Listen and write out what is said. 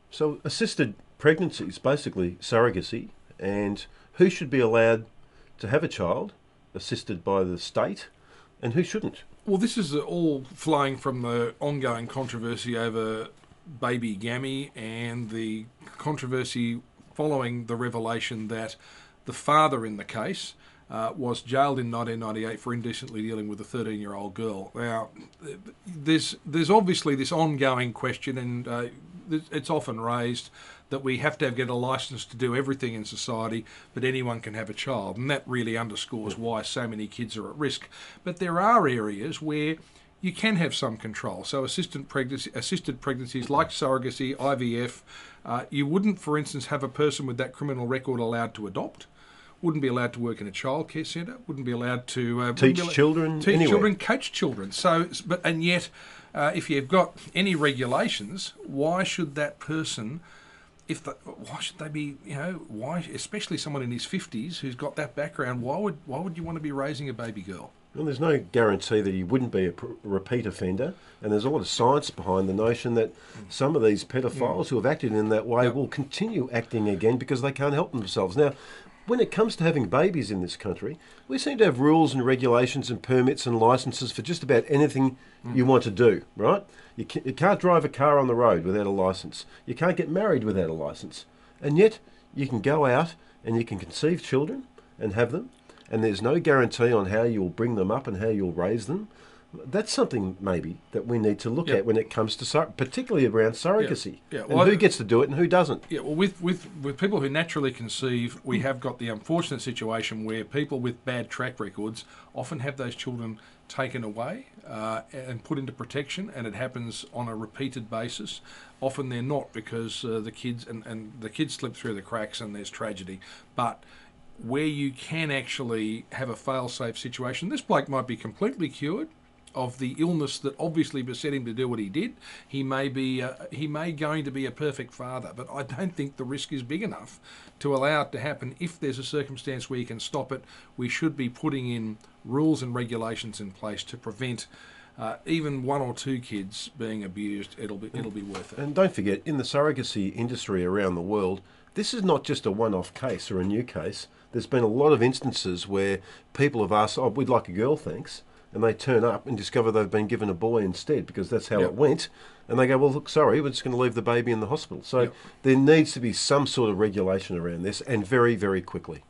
So assisted pregnancy is basically surrogacy, and who should be allowed to have a child assisted by the state and who shouldn't? Well, this is all flowing from the ongoing controversy over baby gammy and the controversy following the revelation that the father in the case was jailed in 1998 for indecently dealing with a 13-year-old girl. Now, there's obviously this ongoing question, and it's often raised that we have to get a license to do everything in society, but anyone can have a child, and that really underscores why so many kids are at risk. But there are areas where you can have some control. So assisted pregnancies like surrogacy, IVF, you wouldn't, for instance, have a person with that criminal record allowed to adopt. Wouldn't be allowed to work in a childcare centre. Wouldn't be allowed to Teach children anywhere. coach children. So, and yet, if you've got any regulations, why should that person? Why should they be? Why, especially someone in his 50s who's got that background? Why would you want to be raising a baby girl? Well, there's no guarantee that he wouldn't be a repeat offender, and there's a lot of science behind the notion that some of these pedophiles who have acted in that way will continue acting again because they can't help themselves. Now, when it comes to having babies in this country, we seem to have rules and regulations and permits and licences for just about anything you want to do, right? You can't drive a car on the road without a licence. You can't get married without a licence. And yet, you can go out and you can conceive children and have them, and there's no guarantee on how you'll bring them up and how you'll raise them. That's something maybe that we need to look at when it comes to particularly around surrogacy. Well, and who gets to do it and who doesn't. Yeah, well, with people who naturally conceive, we have got the unfortunate situation where people with bad track records often have those children taken away and put into protection, and it happens on a repeated basis. Often they're not because the kids slip through the cracks and there's tragedy. But where you can actually have a fail-safe situation, this bloke might be completely cured of the illness that obviously beset him to do what he did. He may going to be a perfect father, but I don't think the risk is big enough to allow it to happen. If there's a circumstance where you can stop it, we should be putting in rules and regulations in place to prevent even one or two kids being abused. It'll be worth it. And don't forget, in the surrogacy industry around the world, this is not just a one-off case or a new case. There's been a lot of instances where people have asked, "Oh, we'd like a girl, thanks." And they turn up and discover they've been given a boy instead because that's how it went. And they go, "Well, look, sorry, we're just going to leave the baby in the hospital." So there needs to be some sort of regulation around this, and very, very quickly.